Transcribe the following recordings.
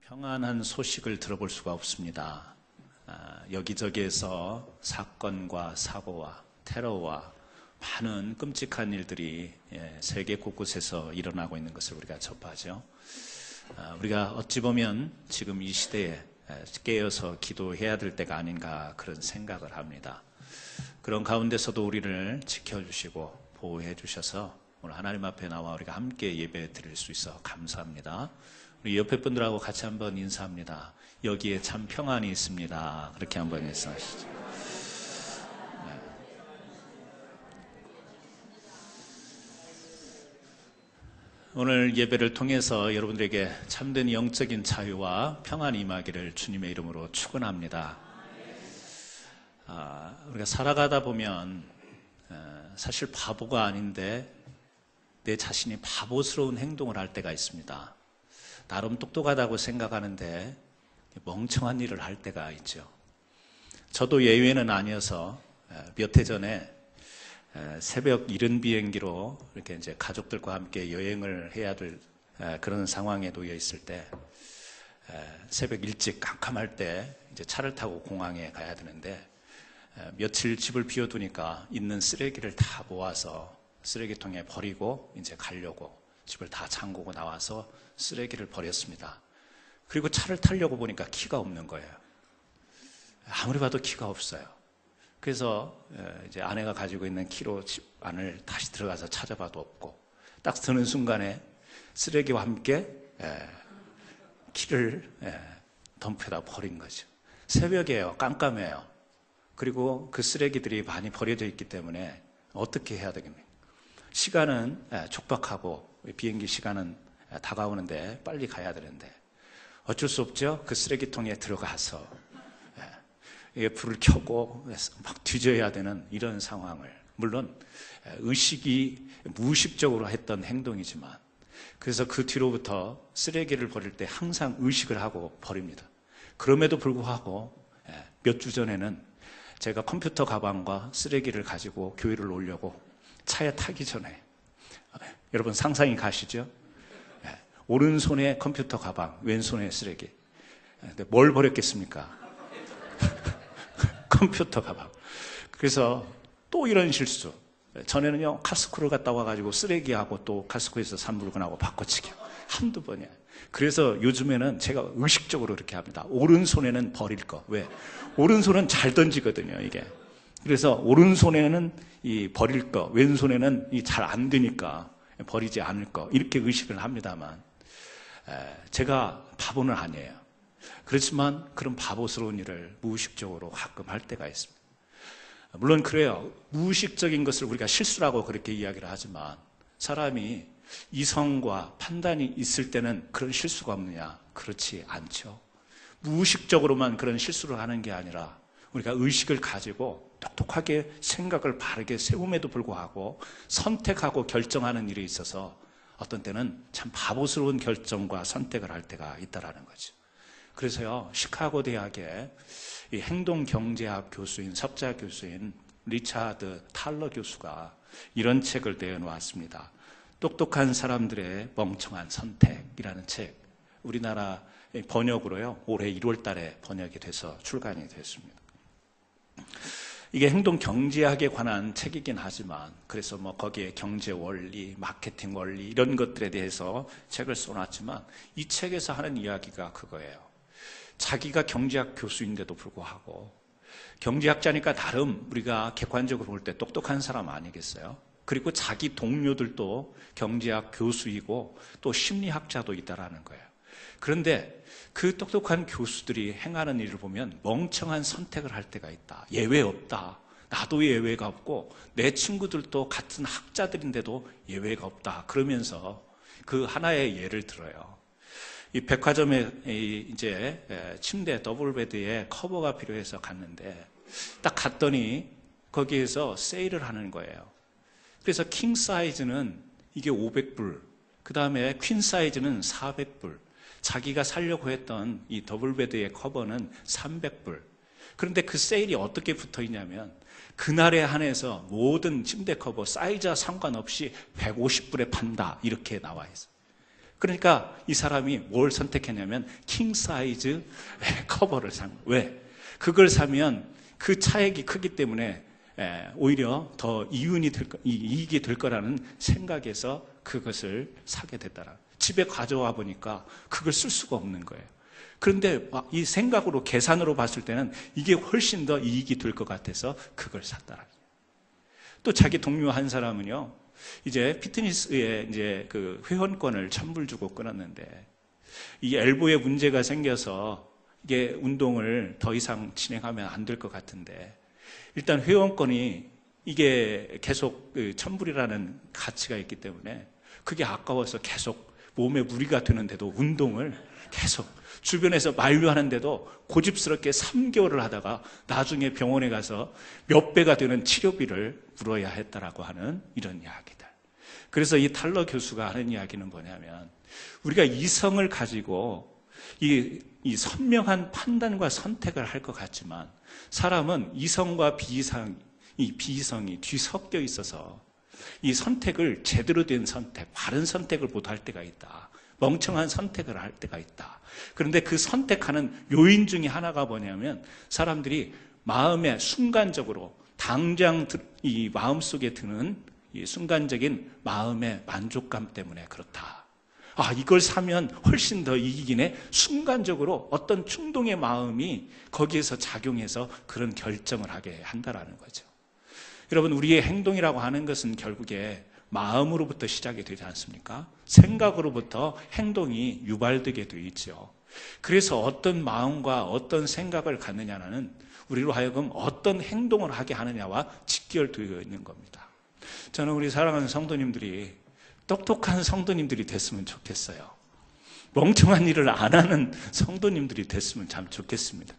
평안한 소식을 들어볼 수가 없습니다. 여기저기에서 사건과 사고와 테러와 많은 끔찍한 일들이 세계 곳곳에서 일어나고 있는 것을 우리가 접하죠. 우리가 어찌 보면 지금 이 시대에 깨어서 기도해야 될 때가 아닌가 그런 생각을 합니다. 그런 가운데서도 우리를 지켜주시고 보호해 주셔서 오늘 하나님 앞에 나와 우리가 함께 예배 드릴 수 있어 감사합니다. 우리 옆에 분들하고 같이 한번 인사합니다. 여기에 참 평안이 있습니다. 그렇게 한번 인사하시죠. 네. 오늘 예배를 통해서 여러분들에게 참된 영적인 자유와 평안이 임하기를 주님의 이름으로 축원합니다. 우리가 살아가다 보면 사실 바보가 아닌데 내 자신이 바보스러운 행동을 할 때가 있습니다. 나름 똑똑하다고 생각하는데 멍청한 일을 할 때가 있죠. 저도 예외는 아니어서 몇 해 전에 새벽 이른 비행기로 이렇게 이제 가족들과 함께 여행을 해야 될 그런 상황에 놓여 있을 때 새벽 일찍 깜깜할 때 이제 차를 타고 공항에 가야 되는데 며칠 집을 비워두니까 있는 쓰레기를 다 모아서 쓰레기통에 버리고 이제 가려고 집을 다 잠그고 나와서 쓰레기를 버렸습니다. 그리고 차를 타려고 보니까 키가 없는 거예요. 아무리 봐도 키가 없어요. 그래서 이제 아내가 가지고 있는 키로 집 안을 다시 들어가서 찾아봐도 없고 딱 드는 순간에 쓰레기와 함께 키를 덤프에다 버린 거죠. 새벽이에요. 깜깜해요. 그리고 그 쓰레기들이 많이 버려져 있기 때문에 어떻게 해야 되겠습니까? 시간은 촉박하고 비행기 시간은 다가오는데 빨리 가야 되는데 어쩔 수 없죠. 그 쓰레기통에 들어가서 불을 켜고 막 뒤져야 되는 이런 상황을, 물론 의식이 무의식적으로 했던 행동이지만 그래서 그 뒤로부터 쓰레기를 버릴 때 항상 의식을 하고 버립니다. 그럼에도 불구하고 몇 주 전에는 제가 컴퓨터 가방과 쓰레기를 가지고 교회를 오려고 차에 타기 전에, 여러분 상상이 가시죠? 오른손에 컴퓨터 가방, 왼손에 쓰레기. 근데 뭘 버렸겠습니까? 컴퓨터 가방. 그래서 또 이런 실수. 전에는요, 카스코를 갔다 와가지고 쓰레기하고 또 카스코에서 산 물건하고 바꿔치기. 한두 번이에요. 그래서 요즘에는 제가 의식적으로 이렇게 합니다. 오른손에는 버릴 거. 왜? 오른손은 잘 던지거든요, 이게. 그래서 오른손에는 이 버릴 거, 왼손에는 이 잘 안 되니까 버리지 않을 거, 이렇게 의식을 합니다만, 제가 바보는 아니에요. 그렇지만 그런 바보스러운 일을 무의식적으로 가끔 할 때가 있습니다. 물론 그래요. 무의식적인 것을 우리가 실수라고 그렇게 이야기를 하지만 사람이 이성과 판단이 있을 때는 그런 실수가 없느냐? 그렇지 않죠. 무의식적으로만 그런 실수를 하는 게 아니라 우리가 의식을 가지고 똑똑하게 생각을 바르게 세움에도 불구하고 선택하고 결정하는 일에 있어서 어떤 때는 참 바보스러운 결정과 선택을 할 때가 있다라는 거죠. 그래서요, 시카고 대학의 이 행동경제학 교수인, 석자 교수인 리차드 탈러 교수가 이런 책을 내놓았습니다. 똑똑한 사람들의 멍청한 선택이라는 책, 우리나라 번역으로요, 올해 1월 달에 번역이 돼서 출간이 됐습니다. 이게 행동 경제학에 관한 책이긴 하지만, 그래서 뭐 거기에 경제 원리, 마케팅 원리 이런 것들에 대해서 책을 써놨지만 이 책에서 하는 이야기가 그거예요. 자기가 경제학 교수인데도 불구하고, 경제학자니까 나름 우리가 객관적으로 볼 때 똑똑한 사람 아니겠어요? 그리고 자기 동료들도 경제학 교수이고 또 심리학자도 있다라는 거예요. 그런데 그 똑똑한 교수들이 행하는 일을 보면 멍청한 선택을 할 때가 있다. 예외 없다. 나도 예외가 없고 내 친구들도 같은 학자들인데도 예외가 없다. 그러면서 그 하나의 예를 들어요. 이 백화점에 이제 침대 더블베드에 커버가 필요해서 갔는데 딱 갔더니 거기에서 세일을 하는 거예요. 그래서 킹 사이즈는 이게 500불, 그 다음에 퀸 사이즈는 400불, 자기가 사려고 했던 이 더블베드의 커버는 300불. 그런데 그 세일이 어떻게 붙어 있냐면 그날에 한해서 모든 침대 커버 사이즈와 상관없이 150불에 판다, 이렇게 나와 있어요. 그러니까 이 사람이 뭘 선택했냐면 킹 사이즈 커버를 산 거예요. 왜? 그걸 사면 그 차액이 크기 때문에 오히려 더 이익이 될 거라는 생각에서 그것을 사게 됐다라. 집에 가져와 보니까 그걸 쓸 수가 없는 거예요. 그런데 이 생각으로 계산으로 봤을 때는 이게 훨씬 더 이익이 될 것 같아서 그걸 샀다라. 또 자기 동료 한 사람은요, 이제 피트니스에 이제 그 회원권을 1,000불 주고 끊었는데 이 엘보에 문제가 생겨서 이게 운동을 더 이상 진행하면 안 될 것 같은데 일단 회원권이 이게 계속 1,000불이라는 가치가 있기 때문에 그게 아까워서 계속 몸에 무리가 되는데도 운동을 계속 주변에서 만류하는데도 고집스럽게 3개월을 하다가 나중에 병원에 가서 몇 배가 되는 치료비를 물어야 했다라고 하는 이런 이야기들. 그래서 이 탈러 교수가 하는 이야기는 뭐냐면 우리가 이성을 가지고 이 선명한 판단과 선택을 할 것 같지만 사람은 이성과 비이성이 뒤섞여 있어서 이 선택을 제대로 된 선택, 바른 선택을 못 할 때가 있다. 멍청한 선택을 할 때가 있다. 그런데 그 선택하는 요인 중에 하나가 뭐냐면 사람들이 마음에 순간적으로 당장 이 마음속에 드는 이 순간적인 마음의 만족감 때문에 그렇다. 이걸 사면 훨씬 더 이기기네. 순간적으로 어떤 충동의 마음이 거기에서 작용해서 그런 결정을 하게 한다라는 거죠. 여러분, 우리의 행동이라고 하는 것은 결국에 마음으로부터 시작이 되지 않습니까? 생각으로부터 행동이 유발되게 되어 있죠. 그래서 어떤 마음과 어떤 생각을 갖느냐는 우리로 하여금 어떤 행동을 하게 하느냐와 직결되어 있는 겁니다. 저는 우리 사랑하는 성도님들이 똑똑한 성도님들이 됐으면 좋겠어요. 멍청한 일을 안 하는 성도님들이 됐으면 참 좋겠습니다.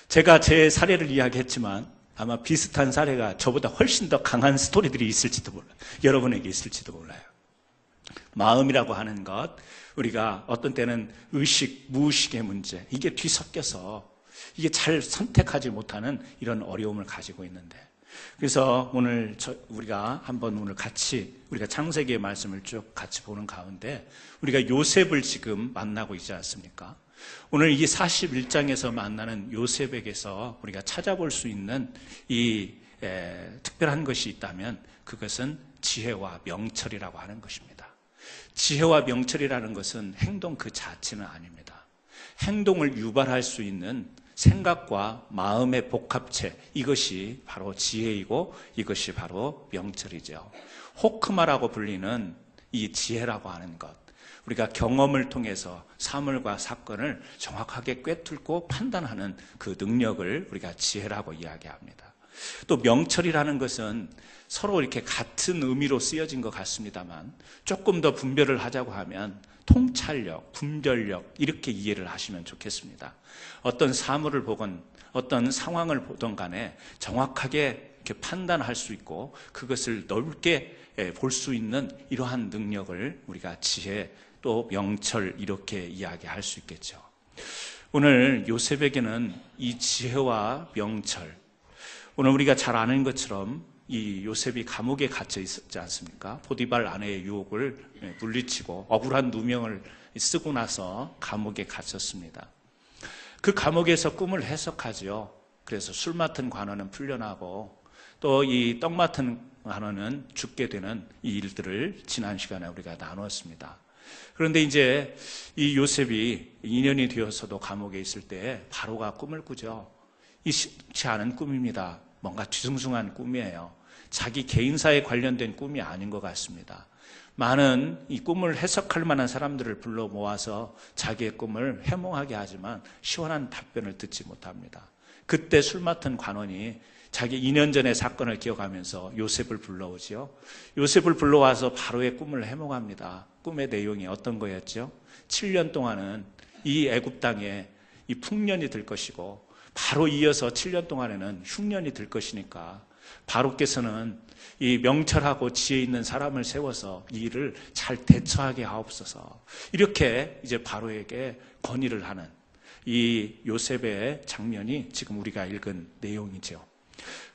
제가 제 사례를 이야기했지만 아마 비슷한 사례가 저보다 훨씬 더 강한 스토리들이 있을지도 몰라요. 여러분에게 있을지도 몰라요. 마음이라고 하는 것, 우리가 어떤 때는 의식, 무의식의 문제, 이게 뒤섞여서 이게 잘 선택하지 못하는 이런 어려움을 가지고 있는데, 그래서 오늘 우리가 한번 오늘 같이 우리가 창세기의 말씀을 쭉 같이 보는 가운데 우리가 요셉을 지금 만나고 있지 않습니까? 오늘 이 41장에서 만나는 요셉에게서 우리가 찾아볼 수 있는 이 특별한 것이 있다면 그것은 지혜와 명철이라고 하는 것입니다. 지혜와 명철이라는 것은 행동 그 자체는 아닙니다. 행동을 유발할 수 있는 생각과 마음의 복합체, 이것이 바로 지혜이고 이것이 바로 명철이죠. 호크마라고 불리는 이 지혜라고 하는 것, 우리가 경험을 통해서 사물과 사건을 정확하게 꿰뚫고 판단하는 그 능력을 우리가 지혜라고 이야기합니다. 또 명철이라는 것은 서로 이렇게 같은 의미로 쓰여진 것 같습니다만 조금 더 분별을 하자고 하면 통찰력, 분별력, 이렇게 이해를 하시면 좋겠습니다. 어떤 사물을 보건 어떤 상황을 보던 간에 정확하게 이렇게 판단할 수 있고 그것을 넓게 볼 수 있는 이러한 능력을 우리가 지혜 또 명철 이렇게 이야기할 수 있겠죠. 오늘 요셉에게는 이 지혜와 명철, 오늘 우리가 잘 아는 것처럼 이 요셉이 감옥에 갇혀 있었지 않습니까? 포디발 아내의 유혹을 물리치고 억울한 누명을 쓰고 나서 감옥에 갇혔습니다. 그 감옥에서 꿈을 해석하죠. 그래서 술 맡은 관원은 풀려나고 또 이 떡 맡은 관원은 죽게 되는 이 일들을 지난 시간에 우리가 나누었습니다. 그런데 이제 이 요셉이 2년이 되어서도 감옥에 있을 때 바로가 꿈을 꾸죠. 이 쉽지 않은 꿈입니다. 뭔가 뒤숭숭한 꿈이에요. 자기 개인사에 관련된 꿈이 아닌 것 같습니다. 많은 이 꿈을 해석할 만한 사람들을 불러 모아서 자기의 꿈을 해몽하게 하지만 시원한 답변을 듣지 못합니다. 그때 술 맡은 관원이 자기 2년 전의 사건을 기억하면서 요셉을 불러오지요. 요셉을 불러와서 바로의 꿈을 해몽합니다. 꿈의 내용이 어떤 거였죠? 7년 동안은 이 애굽 땅에 이 풍년이 들 것이고 바로 이어서 7년 동안에는 흉년이 들 것이니까 바로께서는 이 명철하고 지혜 있는 사람을 세워서 이 일을 잘 대처하게 하옵소서. 이렇게 이제 바로에게 건의를 하는 이 요셉의 장면이 지금 우리가 읽은 내용이죠.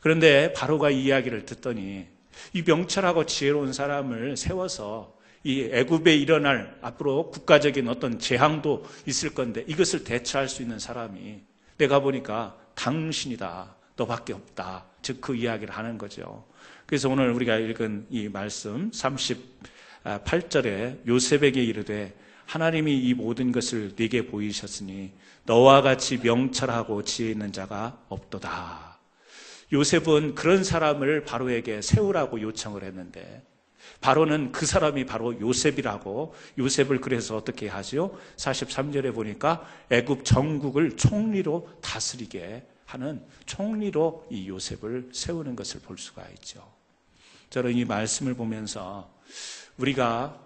그런데 바로가 이 이야기를 듣더니 이 명철하고 지혜로운 사람을 세워서 이 애굽에 일어날 앞으로 국가적인 어떤 재앙도 있을 건데 이것을 대처할 수 있는 사람이 내가 보니까 당신이다. 너밖에 없다. 즉 그 이야기를 하는 거죠. 그래서 오늘 우리가 읽은 이 말씀 38절에 요셉에게 이르되 하나님이 이 모든 것을 네게 보이셨으니 너와 같이 명철하고 지혜 있는 자가 없도다. 요셉은 그런 사람을 바로에게 세우라고 요청을 했는데 바로는 그 사람이 바로 요셉이라고 요셉을 그래서 어떻게 하죠? 43절에 보니까 애굽 전국을 총리로 다스리게 하는 총리로 이 요셉을 세우는 것을 볼 수가 있죠. 저는 이 말씀을 보면서 우리가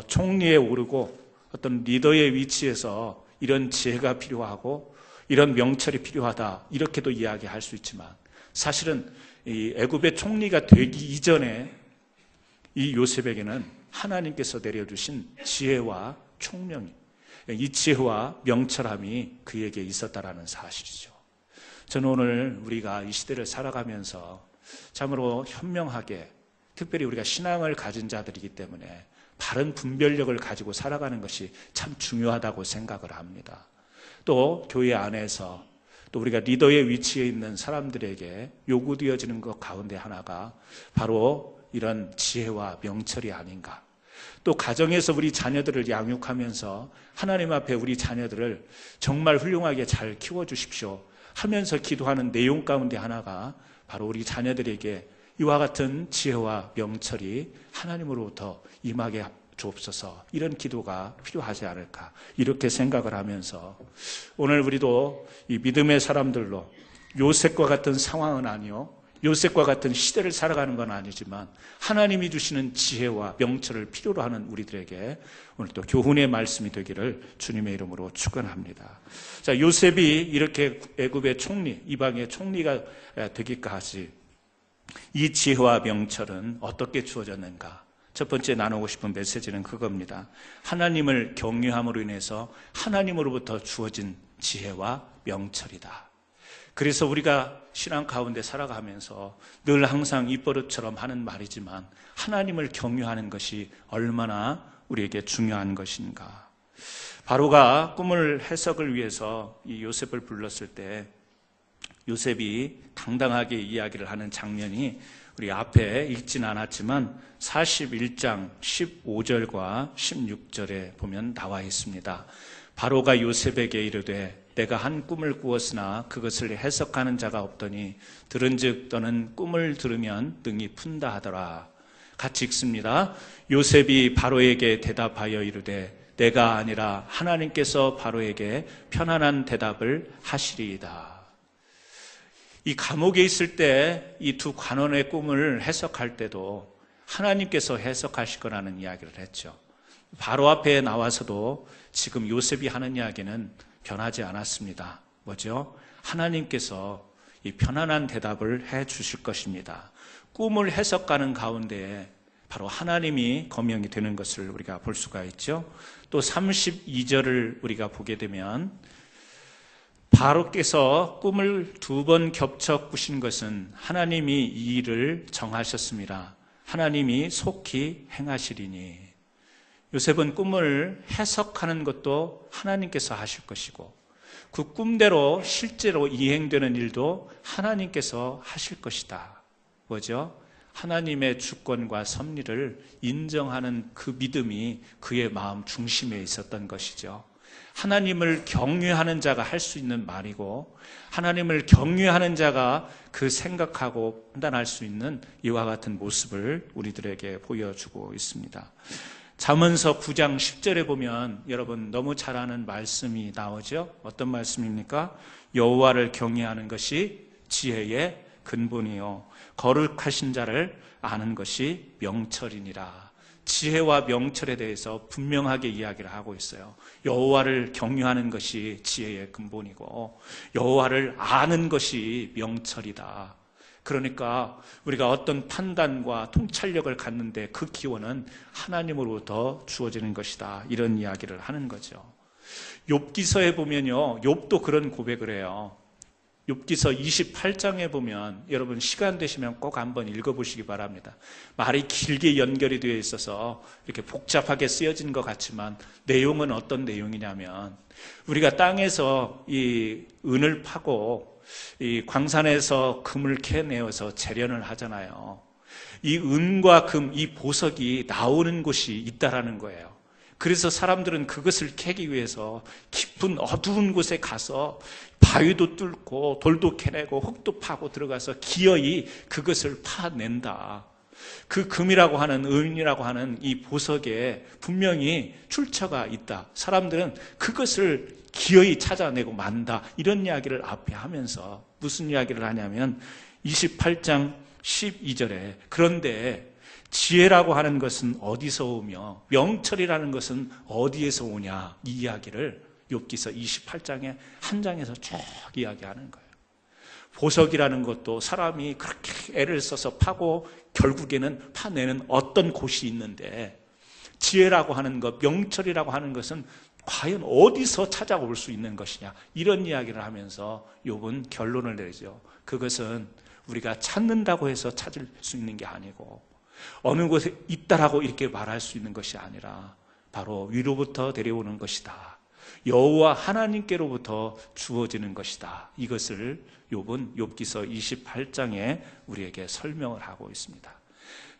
총리에 오르고 어떤 리더의 위치에서 이런 지혜가 필요하고 이런 명철이 필요하다 이렇게도 이야기할 수 있지만 사실은 이 애굽의 총리가 되기 이전에 이 요셉에게는 하나님께서 내려주신 지혜와 총명이 이 지혜와 명철함이 그에게 있었다라는 사실이죠. 저는 오늘 우리가 이 시대를 살아가면서 참으로 현명하게 특별히 우리가 신앙을 가진 자들이기 때문에 바른 분별력을 가지고 살아가는 것이 참 중요하다고 생각을 합니다. 또 교회 안에서 또 우리가 리더의 위치에 있는 사람들에게 요구되어지는 것 가운데 하나가 바로 이런 지혜와 명철이 아닌가. 또 가정에서 우리 자녀들을 양육하면서 하나님 앞에 우리 자녀들을 정말 훌륭하게 잘 키워주십시오 하면서 기도하는 내용 가운데 하나가 바로 우리 자녀들에게 이와 같은 지혜와 명철이 하나님으로부터 임하게 주옵소서 이런 기도가 필요하지 않을까 이렇게 생각을 하면서 오늘 우리도 이 믿음의 사람들로 요셉과 같은 상황은 아니요 요셉과 같은 시대를 살아가는 건 아니지만 하나님이 주시는 지혜와 명철을 필요로 하는 우리들에게 오늘 또 교훈의 말씀이 되기를 주님의 이름으로 축원합니다. 자, 요셉이 이렇게 애굽의 총리, 이방의 총리가 되기까지 이 지혜와 명철은 어떻게 주어졌는가? 첫 번째 나누고 싶은 메시지는 그겁니다. 하나님을 경외함으로 인해서 하나님으로부터 주어진 지혜와 명철이다. 그래서 우리가 신앙 가운데 살아가면서 늘 항상 입버릇처럼 하는 말이지만 하나님을 경외하는 것이 얼마나 우리에게 중요한 것인가. 바로가 꿈을 해석을 위해서 이 요셉을 불렀을 때 요셉이 당당하게 이야기를 하는 장면이 우리 앞에 읽진 않았지만 41장 15절과 16절에 보면 나와 있습니다. 바로가 요셉에게 이르되 내가 한 꿈을 꾸었으나 그것을 해석하는 자가 없더니 들은즉 너는 꿈을 들으면 능히 푼다 하더라. 같이 읽습니다. 요셉이 바로에게 대답하여 이르되 내가 아니라 하나님께서 바로에게 편안한 대답을 하시리이다. 이 감옥에 있을 때 이 두 관원의 꿈을 해석할 때도 하나님께서 해석하실 거라는 이야기를 했죠. 바로 앞에 나와서도 지금 요셉이 하는 이야기는 변하지 않았습니다. 뭐죠? 하나님께서 이 편안한 대답을 해 주실 것입니다. 꿈을 해석하는 가운데 바로 하나님이 거명이 되는 것을 우리가 볼 수가 있죠. 또 32절을 우리가 보게 되면 바로께서 꿈을 2번 겹쳐 꾸신 것은 하나님이 이 일을 정하셨습니다. 하나님이 속히 행하시리니. 요셉은 꿈을 해석하는 것도 하나님께서 하실 것이고 그 꿈대로 실제로 이행되는 일도 하나님께서 하실 것이다. 뭐죠? 하나님의 주권과 섭리를 인정하는 그 믿음이 그의 마음 중심에 있었던 것이죠. 하나님을 경외하는 자가 할 수 있는 말이고 하나님을 경외하는 자가 그 생각하고 판단할 수 있는 이와 같은 모습을 우리들에게 보여주고 있습니다. 잠언서 9장 10절에 보면 여러분 너무 잘 아는 말씀이 나오죠. 어떤 말씀입니까? 여호와를 경외하는 것이 지혜의 근본이요 거룩하신 자를 아는 것이 명철이니라. 지혜와 명철에 대해서 분명하게 이야기를 하고 있어요. 여호와를 경외하는 것이 지혜의 근본이고 여호와를 아는 것이 명철이다. 그러니까 우리가 어떤 판단과 통찰력을 갖는데 그 기원은 하나님으로부터 주어지는 것이다. 이런 이야기를 하는 거죠. 욥기서에 보면요, 욥도 그런 고백을 해요. 욥기서 28장에 보면 여러분 시간 되시면 꼭 한번 읽어보시기 바랍니다. 말이 길게 연결이 되어 있어서 이렇게 복잡하게 쓰여진 것 같지만 내용은 어떤 내용이냐면, 우리가 땅에서 이 은을 파고 이 광산에서 금을 캐내어서 재련을 하잖아요. 이 은과 금, 이 보석이 나오는 곳이 있다라는 거예요. 그래서 사람들은 그것을 캐기 위해서 깊은 어두운 곳에 가서 바위도 뚫고 돌도 캐내고 흙도 파고 들어가서 기어이 그것을 파낸다. 그 금이라고 하는, 은이라고 하는 이 보석에 분명히 출처가 있다. 사람들은 그것을 기어이 찾아내고 만다. 이런 이야기를 앞에 하면서 무슨 이야기를 하냐면 28장 12절에 그런데 지혜라고 하는 것은 어디서 오며 명철이라는 것은 어디에서 오냐, 이 이야기를 욥기서 28장의 한 장에서 쭉 이야기하는 거예요. 보석이라는 것도 사람이 그렇게 애를 써서 파고 결국에는 파내는 어떤 곳이 있는데, 지혜라고 하는 것, 명철이라고 하는 것은 과연 어디서 찾아올 수 있는 것이냐, 이런 이야기를 하면서 욥은 결론을 내죠. 그것은 우리가 찾는다고 해서 찾을 수 있는 게 아니고 어느 곳에 있다라고 이렇게 말할 수 있는 것이 아니라 바로 위로부터 내려오는 것이다. 여호와 하나님께로부터 주어지는 것이다. 이것을 욥은 욥기서 28장에 우리에게 설명을 하고 있습니다.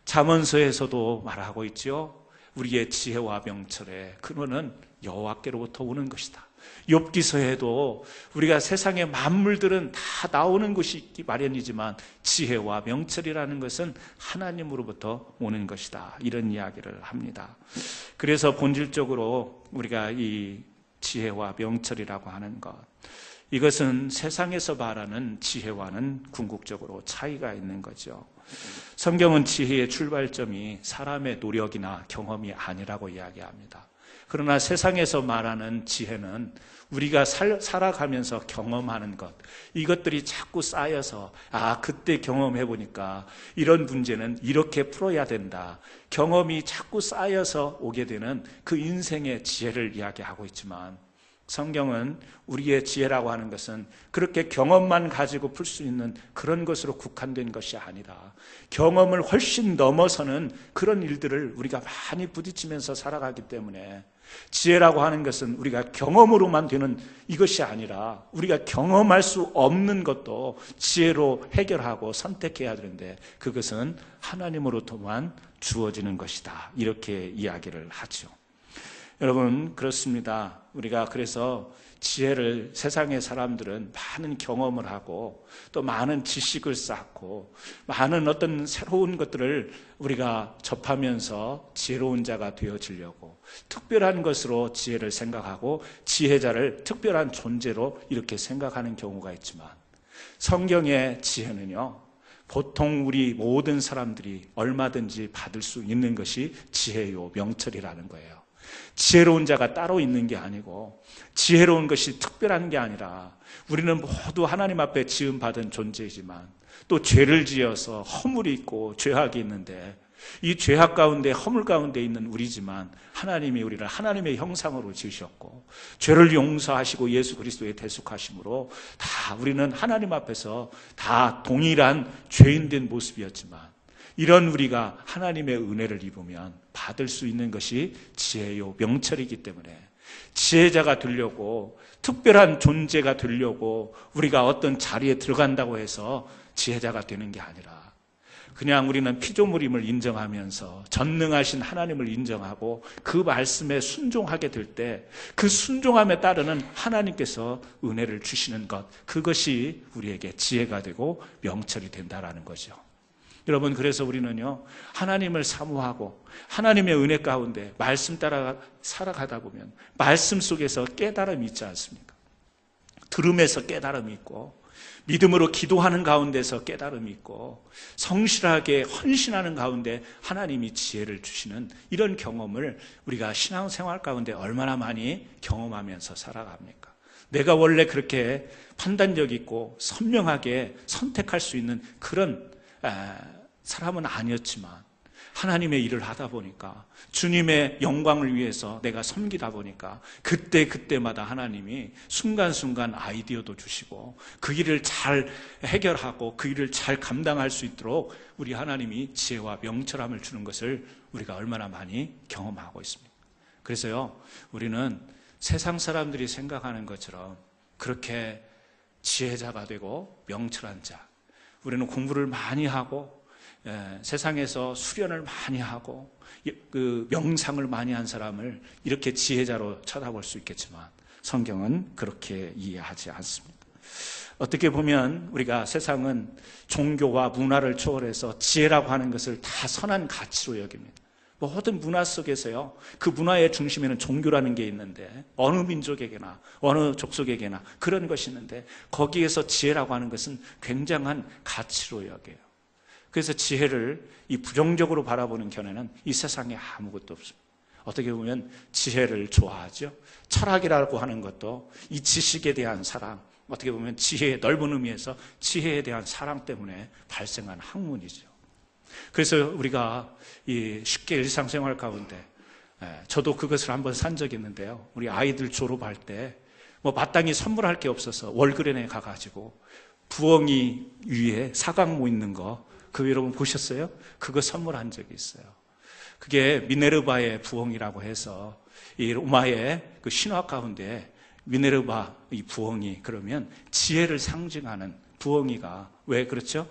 잠언서에서도 말하고 있죠. 우리의 지혜와 명철의 근원은 여호와께로부터 오는 것이다. 욥기서에도 우리가 세상의 만물들은 다 나오는 것이 있기 마련이지만 지혜와 명철이라는 것은 하나님으로부터 오는 것이다. 이런 이야기를 합니다. 그래서 본질적으로 우리가 이 지혜와 명철이라고 하는 것, 이것은 세상에서 말하는 지혜와는 궁극적으로 차이가 있는 거죠. 성경은 지혜의 출발점이 사람의 노력이나 경험이 아니라고 이야기합니다. 그러나 세상에서 말하는 지혜는 우리가 살아가면서 경험하는 것, 이것들이 자꾸 쌓여서 그때 경험해보니까 이런 문제는 이렇게 풀어야 된다. 경험이 자꾸 쌓여서 오게 되는 그 인생의 지혜를 이야기하고 있지만, 성경은 우리의 지혜라고 하는 것은 그렇게 경험만 가지고 풀 수 있는 그런 것으로 국한된 것이 아니라 경험을 훨씬 넘어서는 그런 일들을 우리가 많이 부딪히면서 살아가기 때문에, 지혜라고 하는 것은 우리가 경험으로만 되는 이것이 아니라 우리가 경험할 수 없는 것도 지혜로 해결하고 선택해야 되는데, 그것은 하나님으로부터만 주어지는 것이다. 이렇게 이야기를 하죠. 여러분, 그렇습니다. 우리가 그래서 지혜를, 세상의 사람들은 많은 경험을 하고 또 많은 지식을 쌓고 많은 어떤 새로운 것들을 우리가 접하면서 지혜로운 자가 되어지려고 특별한 것으로 지혜를 생각하고 지혜자를 특별한 존재로 이렇게 생각하는 경우가 있지만, 성경의 지혜는요, 보통 우리 모든 사람들이 얼마든지 받을 수 있는 것이 지혜요 명철이라는 거예요. 지혜로운 자가 따로 있는 게 아니고 지혜로운 것이 특별한 게 아니라 우리는 모두 하나님 앞에 지음받은 존재이지만 또 죄를 지어서 허물이 있고 죄악이 있는데, 이 죄악 가운데 허물 가운데 있는 우리지만 하나님이 우리를 하나님의 형상으로 지으셨고 죄를 용서하시고 예수 그리스도의 대속하심으로 다 우리는 하나님 앞에서 다 동일한 죄인된 모습이었지만, 이런 우리가 하나님의 은혜를 입으면 받을 수 있는 것이 지혜요 명철이기 때문에, 지혜자가 되려고, 특별한 존재가 되려고 우리가 어떤 자리에 들어간다고 해서 지혜자가 되는 게 아니라, 그냥 우리는 피조물임을 인정하면서 전능하신 하나님을 인정하고 그 말씀에 순종하게 될 때 그 순종함에 따르는 하나님께서 은혜를 주시는 것, 그것이 우리에게 지혜가 되고 명철이 된다라는 거죠. 여러분, 그래서 우리는요, 하나님을 사모하고 하나님의 은혜 가운데 말씀 따라 살아가다 보면 말씀 속에서 깨달음이 있지 않습니까? 들음에서 깨달음이 있고 믿음으로 기도하는 가운데서 깨달음이 있고 성실하게 헌신하는 가운데 하나님이 지혜를 주시는 이런 경험을 우리가 신앙생활 가운데 얼마나 많이 경험하면서 살아갑니까? 내가 원래 그렇게 판단력 있고 선명하게 선택할 수 있는 그런 사람은 아니었지만 하나님의 일을 하다 보니까, 주님의 영광을 위해서 내가 섬기다 보니까 그때마다 하나님이 순간순간 아이디어도 주시고 그 일을 잘 해결하고 그 일을 잘 감당할 수 있도록 우리 하나님이 지혜와 명철함을 주는 것을 우리가 얼마나 많이 경험하고 있습니다. 그래서요, 우리는 세상 사람들이 생각하는 것처럼 그렇게 지혜자가 되고 명철한 자, 우리는 공부를 많이 하고 세상에서 수련을 많이 하고 그 명상을 많이 한 사람을 이렇게 지혜자로 쳐다볼 수 있겠지만 성경은 그렇게 이해하지 않습니다. 어떻게 보면 우리가 세상은 종교와 문화를 초월해서 지혜라고 하는 것을 다 선한 가치로 여깁니다. 모든 문화 속에서요, 그 문화의 중심에는 종교라는 게 있는데, 어느 민족에게나 어느 족속에게나 그런 것이 있는데, 거기에서 지혜라고 하는 것은 굉장한 가치로 여겨요. 그래서 지혜를 이 부정적으로 바라보는 견해는 이 세상에 아무것도 없습니다. 어떻게 보면 지혜를 좋아하죠. 철학이라고 하는 것도 이 지식에 대한 사랑, 어떻게 보면 지혜의 넓은 의미에서 지혜에 대한 사랑 때문에 발생한 학문이죠. 그래서 우리가 이 쉽게 일상생활 가운데, 저도 그것을 한번 산 적이 있는데요, 우리 아이들 졸업할 때 뭐 마땅히 선물할 게 없어서 월그랜에 가가지고 부엉이 위에 사각모 있는 거, 그 여러분 보셨어요? 그거 선물한 적이 있어요. 그게 미네르바의 부엉이라고 해서 이 로마의 그 신화 가운데 미네르바 이 부엉이, 그러면 지혜를 상징하는 부엉이가, 왜 그렇죠?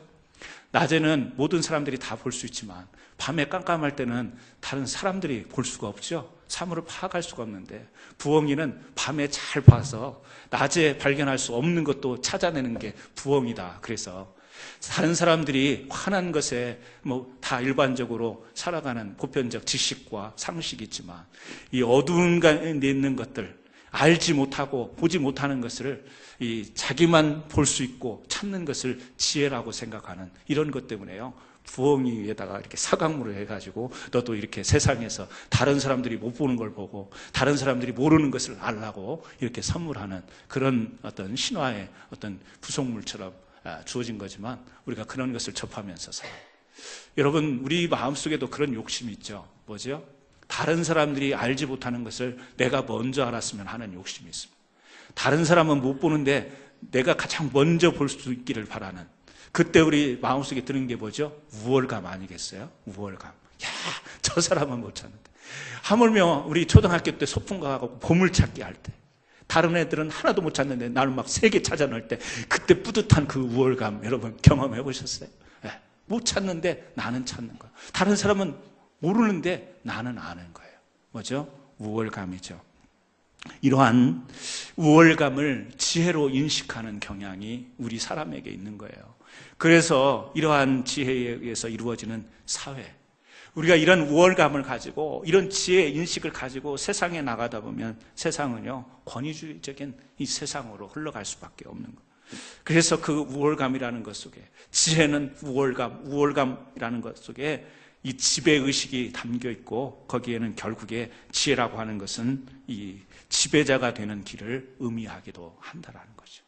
낮에는 모든 사람들이 다 볼 수 있지만 밤에 깜깜할 때는 다른 사람들이 볼 수가 없죠. 사물을 파악할 수가 없는데 부엉이는 밤에 잘 봐서 낮에 발견할 수 없는 것도 찾아내는 게 부엉이다. 그래서 다른 사람들이 환한 것에 뭐 다 일반적으로 살아가는 보편적 지식과 상식이 있지만 이 어두운 가운데 있는 것들, 알지 못하고 보지 못하는 것을 이 자기만 볼 수 있고 찾는 것을 지혜라고 생각하는 이런 것 때문에요, 부엉이 위에다가 이렇게 사각물을 해가지고 너도 이렇게 세상에서 다른 사람들이 못 보는 걸 보고 다른 사람들이 모르는 것을 알라고 이렇게 선물하는 그런 어떤 신화의 어떤 부속물처럼 주어진 거지만, 우리가 그런 것을 접하면서 살아요. 여러분, 우리 마음속에도 그런 욕심이 있죠. 뭐죠? 다른 사람들이 알지 못하는 것을 내가 먼저 알았으면 하는 욕심이 있습니다. 다른 사람은 못 보는데 내가 가장 먼저 볼 수 있기를 바라는, 그때 우리 마음속에 드는 게 뭐죠? 우월감 아니겠어요? 우월감. 야, 저 사람은 못 찾는데. 하물며 우리 초등학교 때 소풍 가고 보물찾기 할 때 다른 애들은 하나도 못 찾는데 나는 막 3개 찾아 넣을 때 그때 뿌듯한 그 우월감, 여러분 경험해 보셨어요? 네. 못 찾는데 나는 찾는 거예요. 다른 사람은 모르는데 나는 아는 거예요. 뭐죠? 우월감이죠. 이러한 우월감을 지혜로 인식하는 경향이 우리 사람에게 있는 거예요. 그래서 이러한 지혜에 의해서 이루어지는 사회, 우리가 이런 우월감을 가지고 이런 지혜 인식을 가지고 세상에 나가다 보면 세상은요, 권위주의적인 이 세상으로 흘러갈 수밖에 없는 거예요. 그래서 그 우월감이라는 것 속에, 지혜는 우월감이라는 것 속에 이 지배의식이 담겨 있고, 거기에는 결국에 지혜라고 하는 것은 이 지배자가 되는 길을 의미하기도 한다라는 거죠.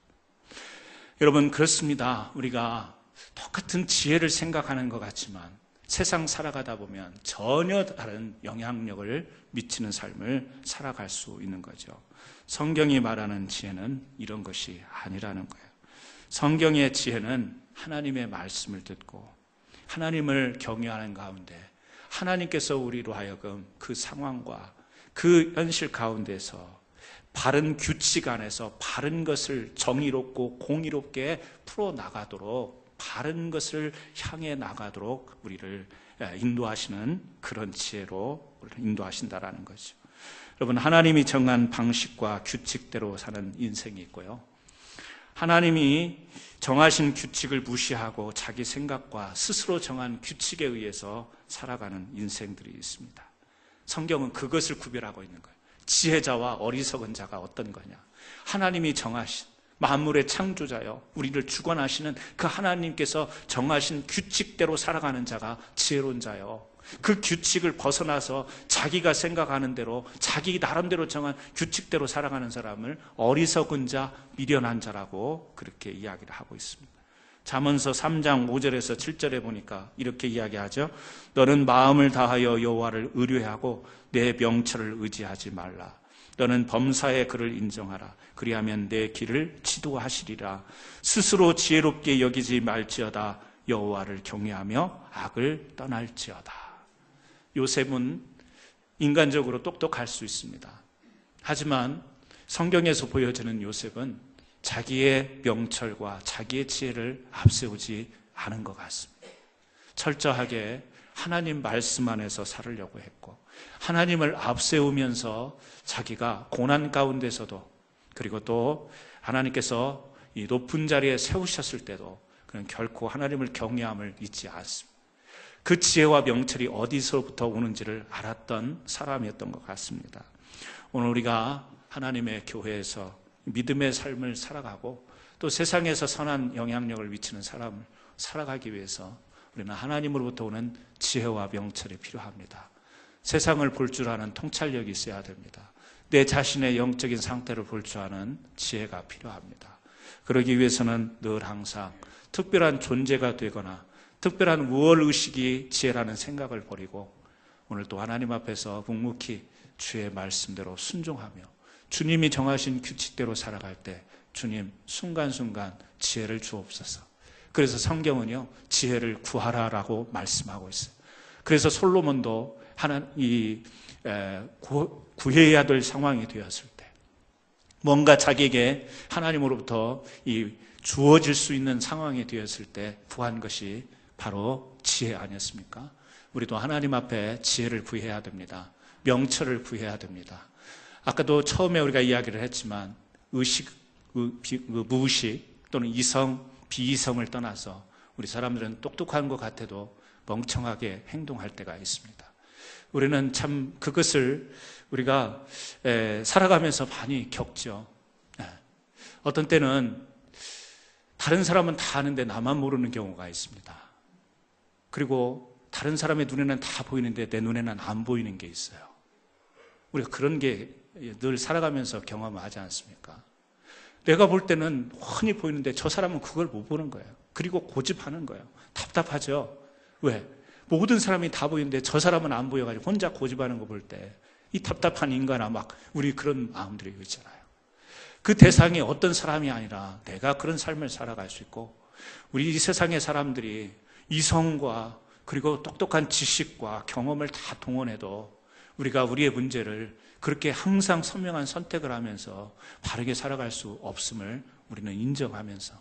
여러분, 그렇습니다. 우리가 똑같은 지혜를 생각하는 것 같지만 세상 살아가다 보면 전혀 다른 영향력을 미치는 삶을 살아갈 수 있는 거죠. 성경이 말하는 지혜는 이런 것이 아니라는 거예요. 성경의 지혜는 하나님의 말씀을 듣고 하나님을 경외하는 가운데 하나님께서 우리로 하여금 그 상황과 그 현실 가운데서 바른 규칙 안에서 바른 것을 정의롭고 공의롭게 풀어나가도록, 바른 것을 향해 나가도록 우리를 인도하시는 그런 지혜로 우리를 인도하신다라는 거죠. 여러분, 하나님이 정한 방식과 규칙대로 사는 인생이 있고요, 하나님이 정하신 규칙을 무시하고 자기 생각과 스스로 정한 규칙에 의해서 살아가는 인생들이 있습니다. 성경은 그것을 구별하고 있는 거예요. 지혜자와 어리석은 자가 어떤 거냐? 하나님이 정하신, 만물의 창조자요, 우리를 주관하시는 그 하나님께서 정하신 규칙대로 살아가는 자가 지혜로운 자요, 그 규칙을 벗어나서 자기가 생각하는 대로 자기 나름대로 정한 규칙대로 살아가는 사람을 어리석은 자, 미련한 자라고 그렇게 이야기를 하고 있습니다. 잠언서 3장 5절에서 7절에 보니까 이렇게 이야기하죠. 너는 마음을 다하여 여호와를 의뢰하고 내 명철을 의지하지 말라. 너는 범사의 그를 인정하라. 그리하면 내 길을 지도하시리라. 스스로 지혜롭게 여기지 말지어다. 여호와를 경외하며 악을 떠날지어다. 요셉은 인간적으로 똑똑할 수 있습니다. 하지만 성경에서 보여지는 요셉은 자기의 명철과 자기의 지혜를 앞세우지 않은 것 같습니다. 철저하게 하나님 말씀 안에서 살으려고 했고, 하나님을 앞세우면서 자기가 고난 가운데서도, 그리고 또 하나님께서 이 높은 자리에 세우셨을 때도 그는 결코 하나님을 경외함을 잊지 않습니다. 그 지혜와 명철이 어디서부터 오는지를 알았던 사람이었던 것 같습니다. 오늘 우리가 하나님의 교회에서 믿음의 삶을 살아가고 또 세상에서 선한 영향력을 미치는 삶을 살아가기 위해서 우리는 하나님으로부터 오는 지혜와 명철이 필요합니다. 세상을 볼 줄 아는 통찰력이 있어야 됩니다. 내 자신의 영적인 상태를 볼 줄 아는 지혜가 필요합니다. 그러기 위해서는 늘 항상 특별한 존재가 되거나 특별한 우월의식이 지혜라는 생각을 버리고 오늘 또 하나님 앞에서 묵묵히 주의 말씀대로 순종하며 주님이 정하신 규칙대로 살아갈 때 주님 순간순간 지혜를 주옵소서. 그래서 성경은요, 지혜를 구하라라고 말씀하고 있어요. 그래서 솔로몬도 구해야 될 상황이 되었을 때, 뭔가 자기에게 하나님으로부터 주어질 수 있는 상황이 되었을 때 구한 것이 바로 지혜 아니었습니까? 우리도 하나님 앞에 지혜를 구해야 됩니다. 명철을 구해야 됩니다. 아까도 처음에 우리가 이야기를 했지만 무의식 또는 이성, 비이성을 떠나서 우리 사람들은 똑똑한 것 같아도 멍청하게 행동할 때가 있습니다. 우리는 참 그것을 우리가 살아가면서 많이 겪죠. 어떤 때는 다른 사람은 다 아는데 나만 모르는 경우가 있습니다. 그리고 다른 사람의 눈에는 다 보이는데 내 눈에는 안 보이는 게 있어요. 우리가 그런 게 늘 살아가면서 경험하지 않습니까? 내가 볼 때는 훤히 보이는데 저 사람은 그걸 못 보는 거예요. 그리고 고집하는 거예요. 답답하죠? 왜? 모든 사람이 다 보이는데 저 사람은 안 보여가지고 혼자 고집하는 거 볼 때 이 답답한 인간아, 막 우리 그런 마음들이 있잖아요. 그 대상이 어떤 사람이 아니라 내가 그런 삶을 살아갈 수 있고, 우리 이 세상의 사람들이 이성과 그리고 똑똑한 지식과 경험을 다 동원해도 우리가 우리의 문제를 그렇게 항상 선명한 선택을 하면서 바르게 살아갈 수 없음을 우리는 인정하면서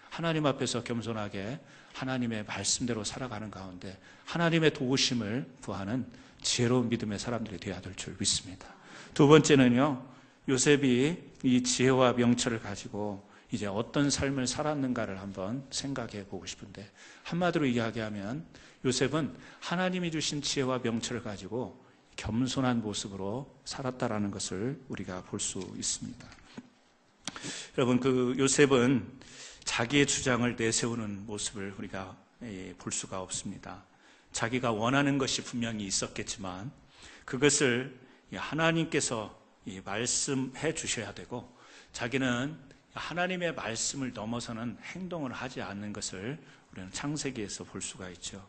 하나님 앞에서 겸손하게 하나님의 말씀대로 살아가는 가운데 하나님의 도우심을 구하는 지혜로운 믿음의 사람들이 되어야 될 줄 믿습니다. 두 번째는요, 요셉이 이 지혜와 명철을 가지고 이제 어떤 삶을 살았는가를 한번 생각해 보고 싶은데, 한마디로 이야기하면 요셉은 하나님이 주신 지혜와 명철을 가지고 겸손한 모습으로 살았다라는 것을 우리가 볼 수 있습니다. 여러분, 그 요셉은 자기의 주장을 내세우는 모습을 우리가 볼 수가 없습니다. 자기가 원하는 것이 분명히 있었겠지만 그것을 하나님께서 말씀해 주셔야 되고, 자기는 하나님의 말씀을 넘어서는 행동을 하지 않는 것을 우리는 창세기에서 볼 수가 있죠.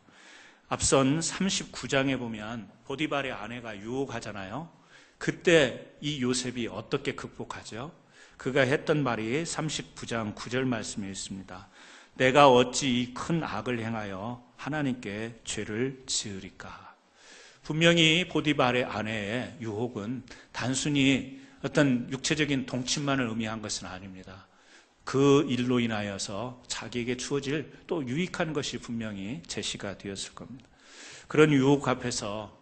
앞선 39장에 보면 보디발의 아내가 유혹하잖아요. 그때 이 요셉이 어떻게 극복하죠? 그가 했던 말이 39장 9절 말씀에 있습니다. 내가 어찌 이 큰 악을 행하여 하나님께 죄를 지으리까? 분명히 보디발의 아내의 유혹은 단순히 어떤 육체적인 동침만을 의미한 것은 아닙니다. 그 일로 인하여서 자기에게 주어질 또 유익한 것이 분명히 제시가 되었을 겁니다. 그런 유혹 앞에서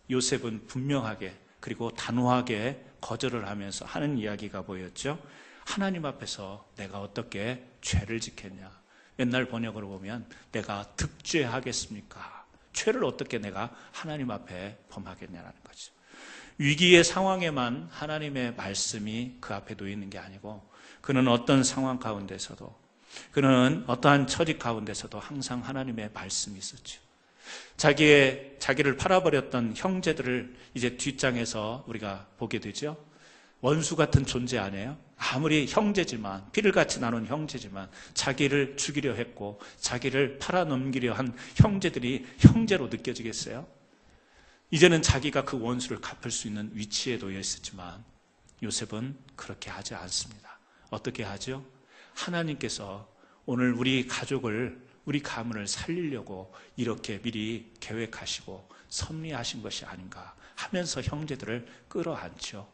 요셉은 분명하게 그리고 단호하게 거절을 하면서 하는 이야기가 보였죠. 하나님 앞에서 내가 어떻게 죄를 짓겠냐. 옛날 번역으로 보면 내가 득죄하겠습니까? 죄를 어떻게 내가 하나님 앞에 범하겠냐는 거죠. 위기의 상황에만 하나님의 말씀이 그 앞에 놓여 있는 게 아니고, 그는 어떤 상황 가운데서도, 그는 어떠한 처지 가운데서도 항상 하나님의 말씀이 있었죠. 자기를 팔아버렸던 형제들을 이제 뒷장에서 우리가 보게 되죠. 원수 같은 존재 아니에요? 아무리 형제지만, 피를 같이 나눈 형제지만 자기를 죽이려 했고 자기를 팔아넘기려 한 형제들이 형제로 느껴지겠어요? 이제는 자기가 그 원수를 갚을 수 있는 위치에 놓여 있었지만 요셉은 그렇게 하지 않습니다. 어떻게 하죠? 하나님께서 오늘 우리 가족을, 우리 가문을 살리려고 이렇게 미리 계획하시고 섭리하신 것이 아닌가 하면서 형제들을 끌어안죠.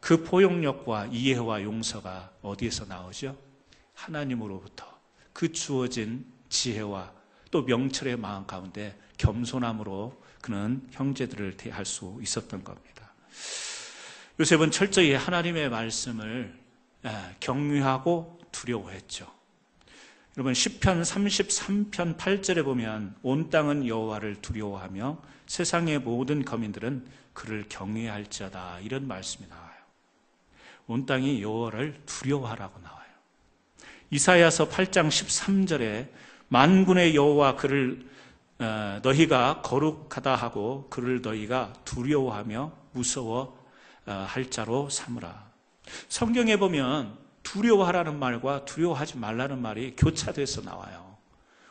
그 포용력과 이해와 용서가 어디에서 나오죠? 하나님으로부터 그 주어진 지혜와 또 명철의 마음 가운데 겸손함으로 그는 형제들을 대할 수 있었던 겁니다. 요셉은 철저히 하나님의 말씀을 경외하고 두려워했죠. 여러분 시편 33편 8절에 보면 온 땅은 여호와를 두려워하며 세상의 모든 거민들은 그를 경외할지어다, 이런 말씀이 나와요. 온 땅이 여호와를 두려워하라고 나와요. 이사야서 8장 13절에 만군의 여호와 그를 너희가 거룩하다 하고 그를 너희가 두려워하며 무서워할 자로 삼으라. 성경에 보면 두려워하라는 말과 두려워하지 말라는 말이 교차돼서 나와요.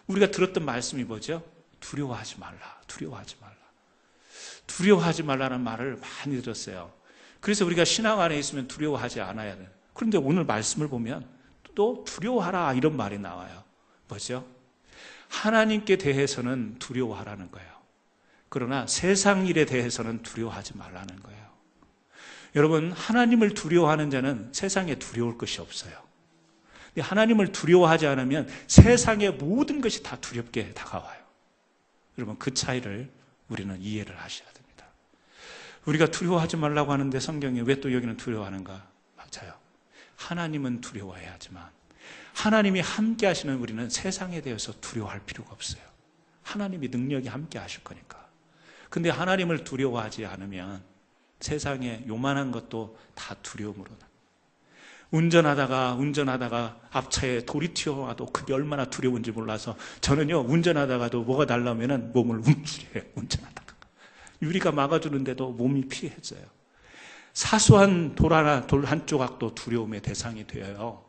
우리가 들었던 말씀이 뭐죠? 두려워하지 말라, 두려워하지 말라. 두려워하지 말라는 말을 많이 들었어요. 그래서 우리가 신앙 안에 있으면 두려워하지 않아야 돼요. 그런데 오늘 말씀을 보면 또 두려워하라 이런 말이 나와요. 뭐죠? 하나님께 대해서는 두려워하라는 거예요. 그러나 세상 일에 대해서는 두려워하지 말라는 거예요. 여러분, 하나님을 두려워하는 자는 세상에 두려울 것이 없어요. 근데 하나님을 두려워하지 않으면 세상의 모든 것이 다 두렵게 다가와요. 여러분, 그 차이를 우리는 이해를 하셔야 됩니다. 우리가 두려워하지 말라고 하는데 성경에 왜 또 여기는 두려워하는가? 맞아요. 하나님은 두려워해야지만 하나님이 함께 하시는 우리는 세상에 대해서 두려워할 필요가 없어요. 하나님이 능력이 함께 하실 거니까. 근데 하나님을 두려워하지 않으면 세상에 요만한 것도 다 두려움으로. 운전하다가 앞차에 돌이 튀어와도 그게 얼마나 두려운지 몰라서 저는요, 운전하다가도 뭐가 날라오면 몸을 움츠려요. 운전하다가 유리가 막아주는데도 몸이 피해져요. 사소한 돌 한 조각도 두려움의 대상이 되어요.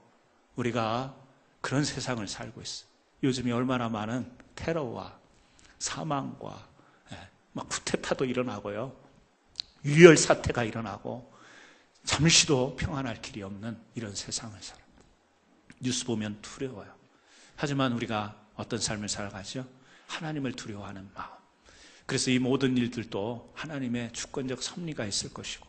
우리가 그런 세상을 살고 있어요. 요즘에 얼마나 많은 테러와 사망과 막 쿠데타도 일어나고요, 유혈 사태가 일어나고 잠시도 평안할 길이 없는 이런 세상을 살아요. 뉴스 보면 두려워요. 하지만 우리가 어떤 삶을 살아가죠? 하나님을 두려워하는 마음. 그래서 이 모든 일들도 하나님의 주권적 섭리가 있을 것이고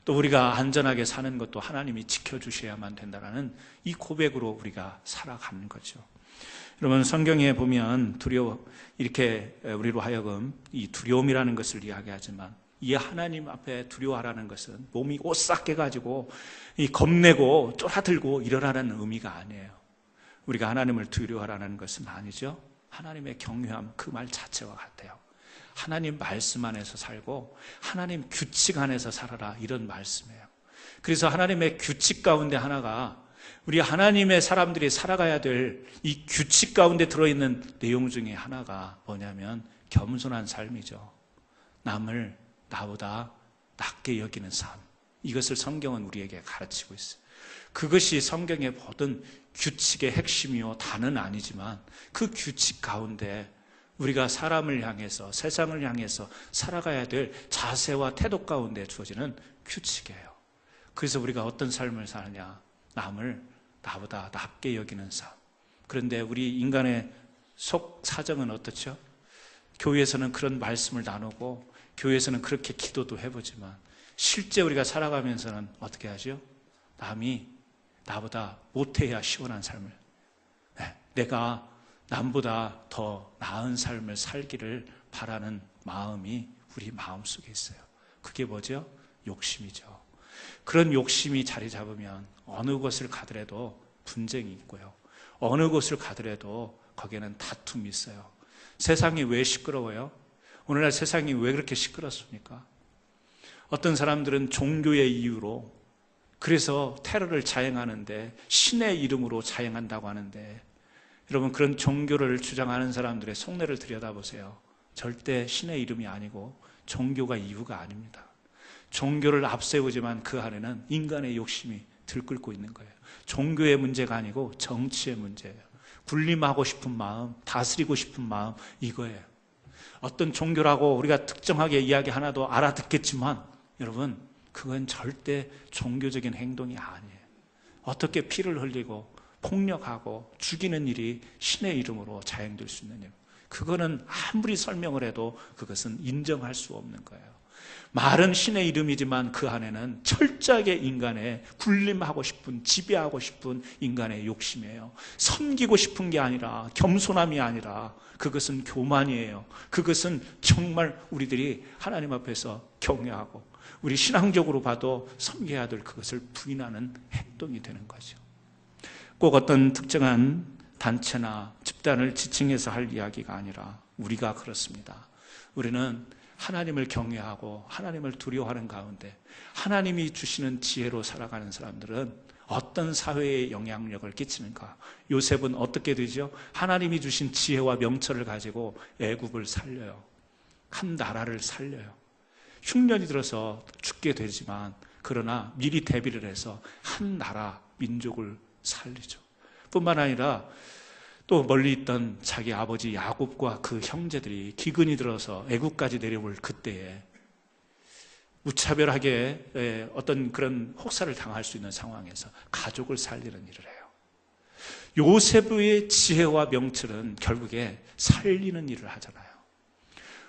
또 우리가 안전하게 사는 것도 하나님이 지켜주셔야만 된다는 이 고백으로 우리가 살아가는 거죠. 여러분, 성경에 보면 이렇게 우리로 하여금 이 두려움이라는 것을 이야기하지만 이 하나님 앞에 두려워하라는 것은 몸이 오싹 깨가지고 겁내고 쫄아들고 이러라는 의미가 아니에요. 우리가 하나님을 두려워하라는 것은 아니죠. 하나님의 경외함, 그 말 자체와 같아요. 하나님 말씀 안에서 살고 하나님 규칙 안에서 살아라, 이런 말씀이에요. 그래서 하나님의 규칙 가운데 하나가 우리 하나님의 사람들이 살아가야 될 이 규칙 가운데 들어있는 내용 중에 하나가 뭐냐면 겸손한 삶이죠. 남을 나보다 낮게 여기는 삶. 이것을 성경은 우리에게 가르치고 있어요. 그것이 성경의 모든 규칙의 핵심이요 다는 아니지만 그 규칙 가운데 우리가 사람을 향해서, 세상을 향해서 살아가야 될 자세와 태도 가운데 주어지는 규칙이에요. 그래서 우리가 어떤 삶을 사느냐? 남을 나보다 낮게 여기는 삶. 그런데 우리 인간의 속 사정은 어떻죠? 교회에서는 그런 말씀을 나누고 교회에서는 그렇게 기도도 해보지만 실제 우리가 살아가면서는 어떻게 하죠? 남이 나보다 못해야 시원한 삶을, 내가 남보다 더 나은 삶을 살기를 바라는 마음이 우리 마음속에 있어요. 그게 뭐죠? 욕심이죠. 그런 욕심이 자리 잡으면 어느 곳을 가더라도 분쟁이 있고요, 어느 곳을 가더라도 거기에는 다툼이 있어요. 세상이 왜 시끄러워요? 오늘날 세상이 왜 그렇게 시끄럽습니까? 어떤 사람들은 종교의 이유로, 그래서 테러를 자행하는데 신의 이름으로 자행한다고 하는데, 여러분, 그런 종교를 주장하는 사람들의 속내를 들여다보세요. 절대 신의 이름이 아니고 종교가 이유가 아닙니다. 종교를 앞세우지만 그 안에는 인간의 욕심이 들끓고 있는 거예요. 종교의 문제가 아니고 정치의 문제예요. 군림하고 싶은 마음, 다스리고 싶은 마음, 이거예요. 어떤 종교라고 우리가 특정하게 이야기 하나도 알아듣겠지만 여러분, 그건 절대 종교적인 행동이 아니에요. 어떻게 피를 흘리고 폭력하고 죽이는 일이 신의 이름으로 자행될 수 있는 일, 그거는 아무리 설명을 해도 그것은 인정할 수 없는 거예요. 말은 신의 이름이지만 그 안에는 철저하게 인간의 군림하고 싶은, 지배하고 싶은 인간의 욕심이에요. 섬기고 싶은 게 아니라, 겸손함이 아니라 그것은 교만이에요. 그것은 정말 우리들이 하나님 앞에서 경외하고 우리 신앙적으로 봐도 섬겨야 될 그것을 부인하는 행동이 되는 거죠. 꼭 어떤 특정한 단체나 집단을 지칭해서 할 이야기가 아니라 우리가 그렇습니다. 우리는 하나님을 경외하고 하나님을 두려워하는 가운데 하나님이 주시는 지혜로 살아가는 사람들은 어떤 사회에 영향력을 끼치는가? 요셉은 어떻게 되죠? 하나님이 주신 지혜와 명철을 가지고 애굽을 살려요. 한 나라를 살려요. 흉년이 들어서 죽게 되지만 그러나 미리 대비를 해서 한 나라, 민족을 살리죠. 뿐만 아니라 또 멀리 있던 자기 아버지 야곱과 그 형제들이 기근이 들어서 애국까지 내려올 그때에 무차별하게 어떤 그런 혹사를 당할 수 있는 상황에서 가족을 살리는 일을 해요. 요셉의 지혜와 명철은 결국에 살리는 일을 하잖아요.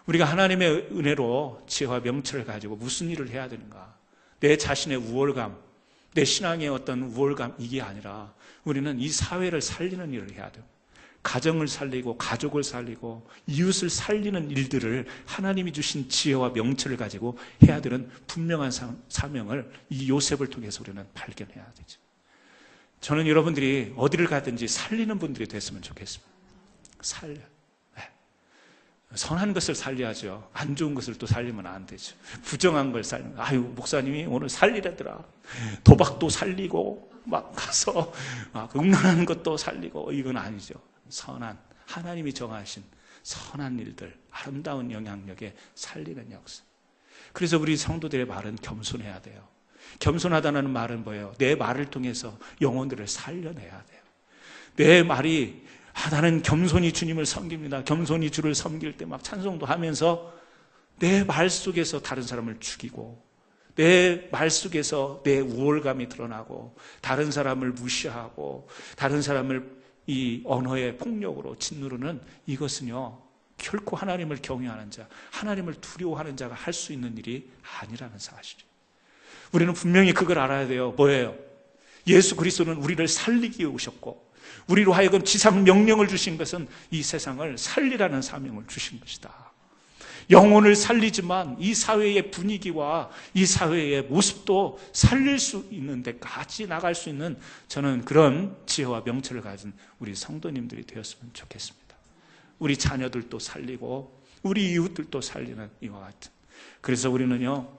우리가 하나님의 은혜로 지혜와 명철을 가지고 무슨 일을 해야 되는가? 내 자신의 우월감, 내 신앙의 어떤 우월감, 이게 아니라 우리는 이 사회를 살리는 일을 해야 돼요. 가정을 살리고 가족을 살리고 이웃을 살리는 일들을 하나님이 주신 지혜와 명철을 가지고 해야 되는 분명한 사명을 이 요셉을 통해서 우리는 발견해야 되죠. 저는 여러분들이 어디를 가든지 살리는 분들이 됐으면 좋겠습니다. 살려요. 네. 선한 것을 살려야죠. 안 좋은 것을 또 살리면 안 되죠. 부정한 걸 살리면, 아유, 목사님이 오늘 살리라더라. 도박도 살리고 막 가서 막 음란하는 것도 살리고, 이건 아니죠. 선한, 하나님이 정하신 선한 일들, 아름다운 영향력에 살리는 역사. 그래서 우리 성도들의 말은 겸손해야 돼요. 겸손하다는 말은 뭐예요? 내 말을 통해서 영혼들을 살려내야 돼요. 내 말이 나는 겸손히 주님을 섬깁니다. 겸손히 주를 섬길 때 막 찬송도 하면서 내 말 속에서 다른 사람을 죽이고 내 말 속에서 내 우월감이 드러나고 다른 사람을 무시하고 다른 사람을 이 언어의 폭력으로 짓누르는 이것은요, 결코 하나님을 경외하는 자, 하나님을 두려워하는 자가 할 수 있는 일이 아니라는 사실이에요. 우리는 분명히 그걸 알아야 돼요. 뭐예요? 예수 그리스도는 우리를 살리기 위해 오셨고 우리로 하여금 지상 명령을 주신 것은 이 세상을 살리라는 사명을 주신 것이다. 영혼을 살리지만 이 사회의 분위기와 이 사회의 모습도 살릴 수 있는 데까지 나갈 수 있는 저는 그런 지혜와 명철을 가진 우리 성도님들이 되었으면 좋겠습니다. 우리 자녀들도 살리고 우리 이웃들도 살리는 이와 같은. 그래서 우리는요,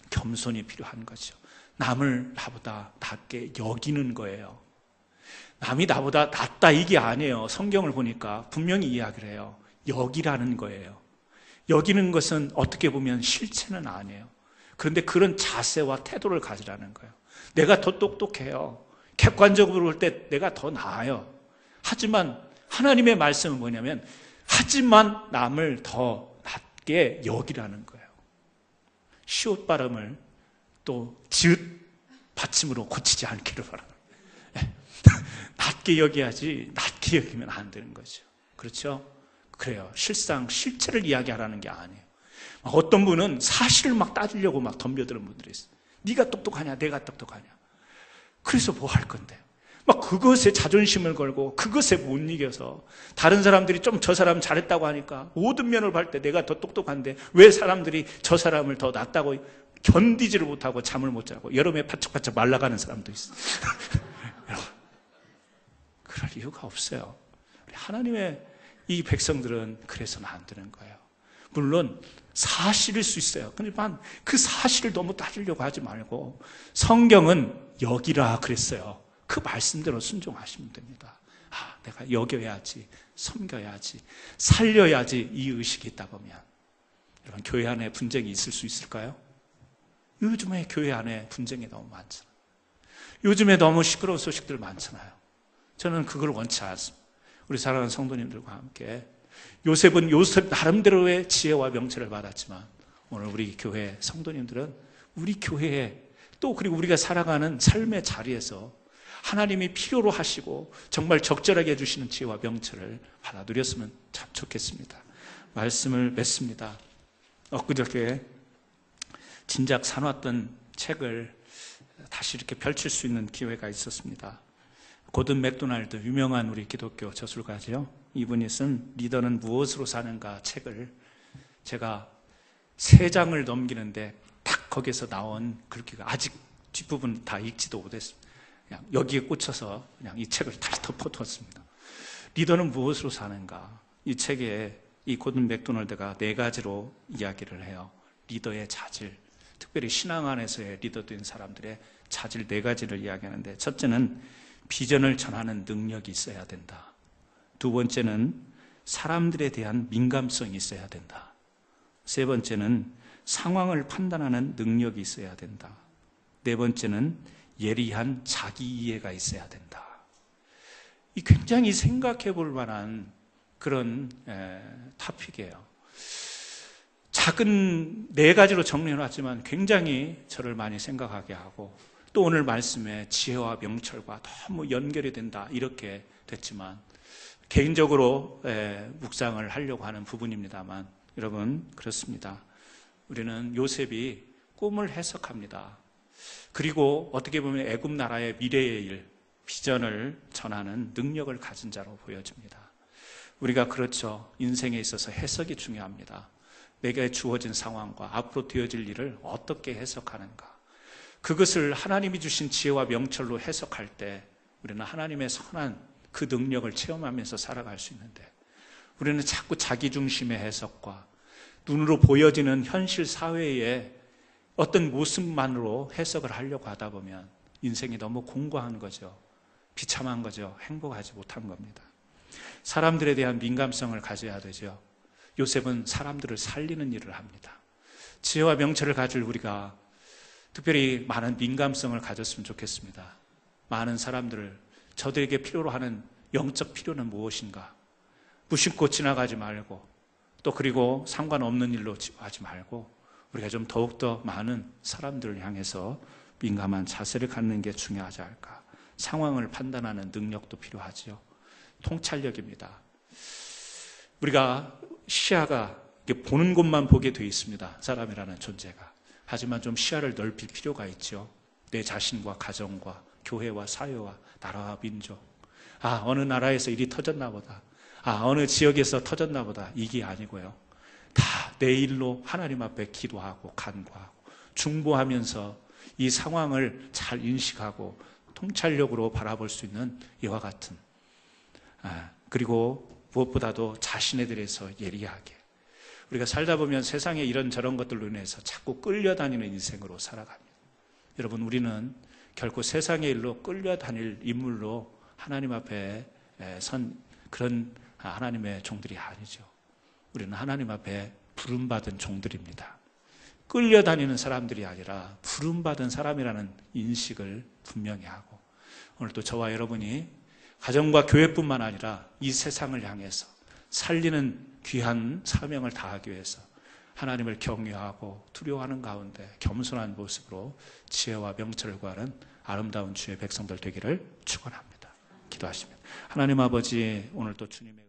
겸손이 필요한 거죠. 남을 나보다 낮게 여기는 거예요. 남이 나보다 낫다 이게 아니에요. 성경을 보니까 분명히 이야기를 해요. 여기라는 거예요. 여기는 것은 어떻게 보면 실체는 아니에요. 그런데 그런 자세와 태도를 가지라는 거예요. 내가 더 똑똑해요. 객관적으로 볼 때 내가 더 나아요. 하지만 하나님의 말씀은 뭐냐면 하지만 남을 더 낮게 여기라는 거예요. 시옷 발음을 또 지읒 받침으로 고치지 않기를 바랍니다. 낮게 여겨야지 낮게 여기면 안 되는 거죠. 그렇죠? 그래요. 실체를 이야기하라는 게 아니에요. 어떤 분은 사실을 막 따지려고 막 덤벼드는 분들이 있어요. 네가 똑똑하냐, 내가 똑똑하냐. 그래서 뭐 할 건데요? 막 그것에 자존심을 걸고 그것에 못 이겨서 다른 사람들이 좀 저 사람 잘했다고 하니까 모든 면을 볼 때 내가 더 똑똑한데 왜 사람들이 저 사람을 더 낫다고 견디지를 못하고 잠을 못 자고 여름에 바짝바짝 말라가는 사람도 있어요. 그럴 이유가 없어요. 하나님의 이 백성들은 그래서는 안 되는 거예요. 물론 사실일 수 있어요. 그렇지만 그 사실을 너무 따지려고 하지 말고 성경은 여기라 그랬어요. 그 말씀대로 순종하시면 됩니다. 내가 여겨야지, 섬겨야지, 살려야지 이 의식이 있다 보면 여러분 교회 안에 분쟁이 있을 수 있을까요? 요즘에 교회 안에 분쟁이 너무 많잖아요. 요즘에 너무 시끄러운 소식들 많잖아요. 저는 그걸 원치 않습니다. 우리 사랑하는 성도님들과 함께 요셉은 요셉 나름대로의 지혜와 명철을 받았지만 오늘 우리 교회 성도님들은 우리 교회에 또 그리고 우리가 살아가는 삶의 자리에서 하나님이 필요로 하시고 정말 적절하게 해주시는 지혜와 명철을 받아 누렸으면 참 좋겠습니다. 말씀을 맺습니다. 엊그저께 진작 사놨던 책을 다시 이렇게 펼칠 수 있는 기회가 있었습니다. 고든 맥도날드, 유명한 우리 기독교 저술가죠. 이분이 쓴 리더는 무엇으로 사는가 책을 제가 3장을 넘기는데 딱 거기서 나온 글귀가 아직 뒷부분 다 읽지도 못했습니다. 그냥 여기에 꽂혀서 그냥 이 책을 다시 덮어두었습니다. 리더는 무엇으로 사는가? 이 책에 이 고든 맥도날드가 4가지로 이야기를 해요. 리더의 자질, 특별히 신앙 안에서의 리더된 사람들의 자질 4가지를 이야기하는데, 첫째는 비전을 전하는 능력이 있어야 된다. 2번째는 사람들에 대한 민감성이 있어야 된다. 3번째는 상황을 판단하는 능력이 있어야 된다. 4번째는 예리한 자기 이해가 있어야 된다. 이 굉장히 생각해 볼 만한 그런 토픽이에요. 작은 4가지로 정리해놨지만 굉장히 저를 많이 생각하게 하고, 또 오늘 말씀에 지혜와 명철과 너무 연결이 된다 이렇게 됐지만, 개인적으로 묵상을 하려고 하는 부분입니다만, 여러분 그렇습니다. 우리는 요셉이 꿈을 해석합니다. 그리고 어떻게 보면 애굽 나라의 미래의 일, 비전을 전하는 능력을 가진 자로 보여집니다. 우리가 그렇죠. 인생에 있어서 해석이 중요합니다. 내게 주어진 상황과 앞으로 되어질 일을 어떻게 해석하는가. 그것을 하나님이 주신 지혜와 명철로 해석할 때 우리는 하나님의 선한 그 능력을 체험하면서 살아갈 수 있는데, 우리는 자꾸 자기 중심의 해석과 눈으로 보여지는 현실 사회의 어떤 모습만으로 해석을 하려고 하다 보면 인생이 너무 공고한 거죠. 비참한 거죠. 행복하지 못한 겁니다. 사람들에 대한 민감성을 가져야 되죠. 요셉은 사람들을 살리는 일을 합니다. 지혜와 명철을 가질 우리가 특별히 많은 민감성을 가졌으면 좋겠습니다. 많은 사람들을, 저들에게 필요로 하는 영적 필요는 무엇인가? 무심코 지나가지 말고, 또 그리고 상관없는 일로 하지 말고 우리가 좀 더욱더 많은 사람들을 향해서 민감한 자세를 갖는 게 중요하지 않을까. 상황을 판단하는 능력도 필요하죠. 통찰력입니다. 우리가 시야가 보는 곳만 보게 되어 있습니다. 사람이라는 존재가. 하지만 좀 시야를 넓힐 필요가 있죠. 내 자신과 가정과 교회와 사회와 나라와 민족. 어느 나라에서 일이 터졌나 보다. 어느 지역에서 터졌나 보다. 이게 아니고요. 다 내 일로 하나님 앞에 기도하고 간구하고 중보하면서 이 상황을 잘 인식하고 통찰력으로 바라볼 수 있는 이와 같은, 그리고 무엇보다도 자신에 대해서 예리하게. 우리가 살다 보면 세상에 이런저런 것들로 인해서 자꾸 끌려다니는 인생으로 살아갑니다. 여러분, 우리는 결코 세상의 일로 끌려다닐 인물로 하나님 앞에 선 그런 하나님의 종들이 아니죠. 우리는 하나님 앞에 부름받은 종들입니다. 끌려다니는 사람들이 아니라 부름받은 사람이라는 인식을 분명히 하고, 오늘 또 저와 여러분이 가정과 교회뿐만 아니라 이 세상을 향해서 살리는 귀한 사명을 다하기 위해서 하나님을 경외하고 두려워하는 가운데 겸손한 모습으로 지혜와 명철을 구하는 아름다운 주의 백성들 되기를 축원합니다. 기도하십니다. 하나님 아버지, 오늘 또 주님의